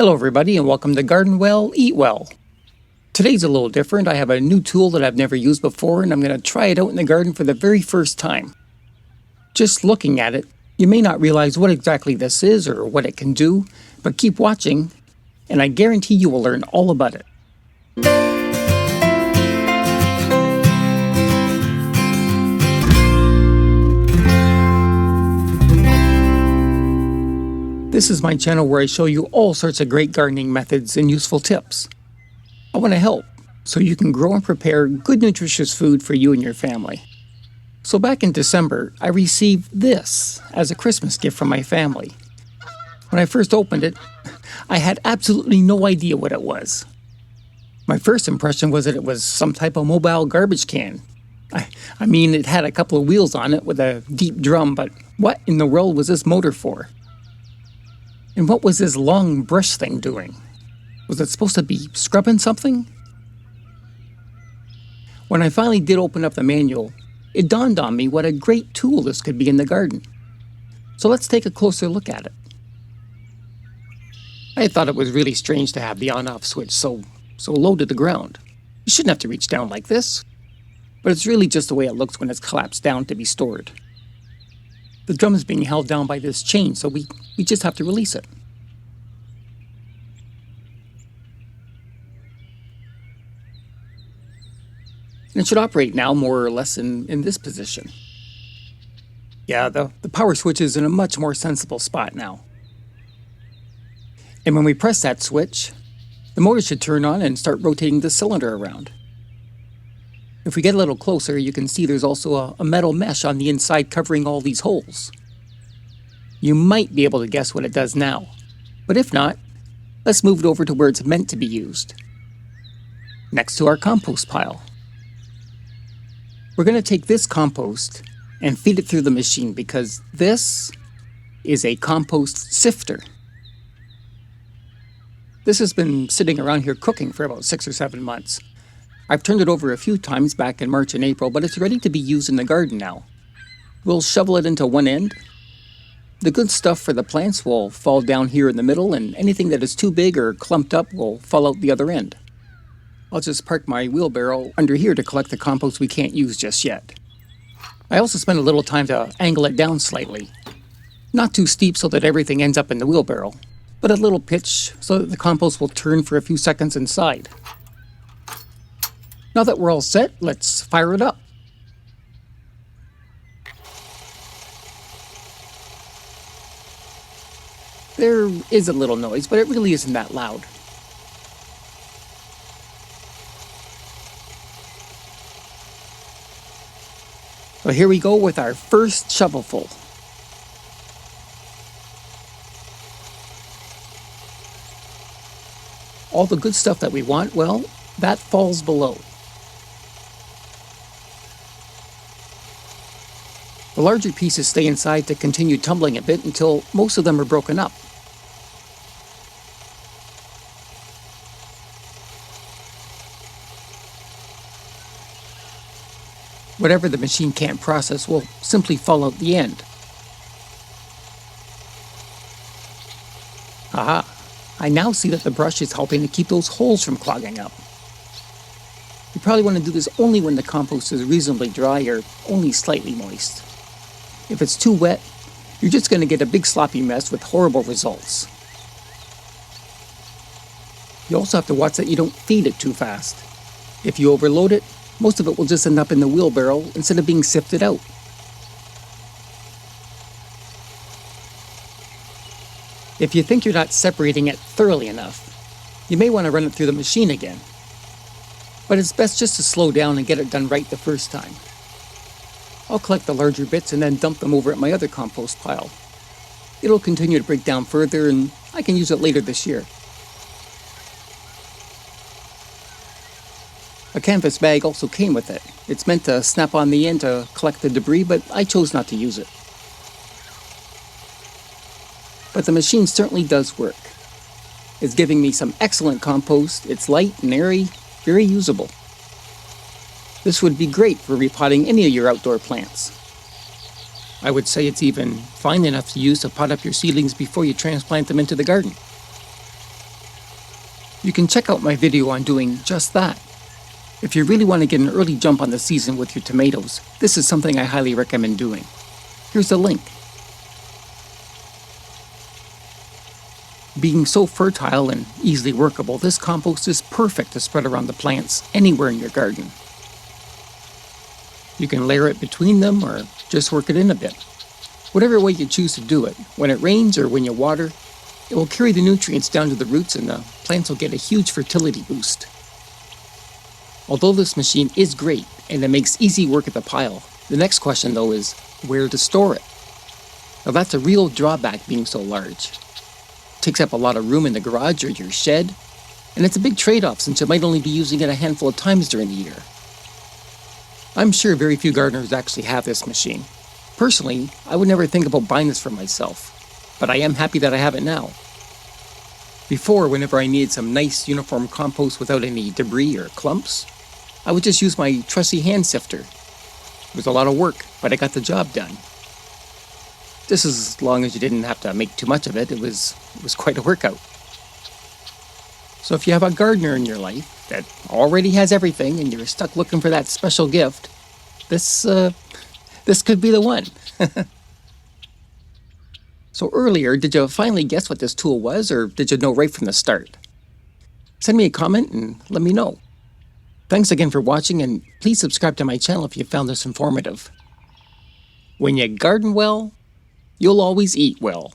Hello everybody and welcome to Garden Well, Eat Well. Today's a little different. I have a new tool that I've never used before and I'm going to try it out in the garden for the very first time. Just looking at it, you may not realize what exactly this is or what it can do, but keep watching and I guarantee you will learn all about it. This is my channel where I show you all sorts of great gardening methods and useful tips. I want to help so you can grow and prepare good nutritious food for you and your family. So back in December, I received this as a Christmas gift from my family. When I first opened it, I had absolutely no idea what it was. My first impression was that it was some type of mobile garbage can. I mean, it had a couple of wheels on it with a deep drum, but what in the world was this motor for? And what was this long brush thing doing? Was it supposed to be scrubbing something? When I finally did open up the manual, it dawned on me what a great tool this could be in the garden. So let's take a closer look at it. I thought it was really strange to have the on-off switch so low to the ground. You shouldn't have to reach down like this. But it's really just the way it looks when it's collapsed down to be stored. The drum is being held down by this chain, so we just have to release it. And it should operate now more or less in this position. Yeah, the power switch is in a much more sensible spot now. And when we press that switch, the motor should turn on and start rotating the cylinder around. If we get a little closer, you can see there's also a metal mesh on the inside covering all these holes. You might be able to guess what it does now, but if not, let's move it over to where it's meant to be used. Next to our compost pile. We're going to take this compost and feed it through the machine because this is a compost sifter. This has been sitting around here cooking for about 6 or 7 months. I've turned it over a few times back in March and April, but it's ready to be used in the garden now. We'll shovel it into one end. The good stuff for the plants will fall down here in the middle, and anything that is too big or clumped up will fall out the other end. I'll just park my wheelbarrow under here to collect the compost we can't use just yet. I also spent a little time to angle it down slightly. Not too steep so that everything ends up in the wheelbarrow, but a little pitch so that the compost will turn for a few seconds inside. Now that we're all set, let's fire it up. There is a little noise, but it really isn't that loud. So here we go with our first shovelful. All the good stuff that we want, well, that falls below. The larger pieces stay inside to continue tumbling a bit until most of them are broken up. Whatever the machine can't process will simply fall out the end. Aha! I now see that the brush is helping to keep those holes from clogging up. You probably want to do this only when the compost is reasonably dry or only slightly moist. If it's too wet, you're just going to get a big sloppy mess with horrible results. You also have to watch that you don't feed it too fast. If you overload it, most of it will just end up in the wheelbarrow instead of being sifted out. If you think you're not separating it thoroughly enough, you may want to run it through the machine again. But it's best just to slow down and get it done right the first time. I'll collect the larger bits and then dump them over at my other compost pile. It'll continue to break down further and I can use it later this year. A canvas bag also came with it. It's meant to snap on the end to collect the debris, but I chose not to use it. But the machine certainly does work. It's giving me some excellent compost. It's light and airy, very usable. This would be great for repotting any of your outdoor plants. I would say it's even fine enough to use to pot up your seedlings before you transplant them into the garden. You can check out my video on doing just that. If you really want to get an early jump on the season with your tomatoes, this is something I highly recommend doing. Here's the link. Being so fertile and easily workable, this compost is perfect to spread around the plants anywhere in your garden. You can layer it between them or just work it in a bit. Whatever way you choose to do it, when it rains or when you water, it will carry the nutrients down to the roots and the plants will get a huge fertility boost. Although this machine is great and it makes easy work at the pile, the next question though is where to store it. Now that's a real drawback being so large. It takes up a lot of room in the garage or your shed, and it's a big trade-off since you might only be using it a handful of times during the year. I'm sure very few gardeners actually have this machine. Personally, I would never think about buying this for myself, but I am happy that I have it now. Before, whenever I needed some nice uniform compost without any debris or clumps, I would just use my trusty hand sifter. It was a lot of work, but I got the job done. Just as long as you didn't have to make too much of it, it was quite a workout. So if you have a gardener in your life that already has everything and you're stuck looking for that special gift, this could be the one. So earlier, did you finally guess what this tool was, or did you know right from the start? Send me a comment and let me know. Thanks again for watching, and please subscribe to my channel if you found this informative. When you garden well, you'll always eat well.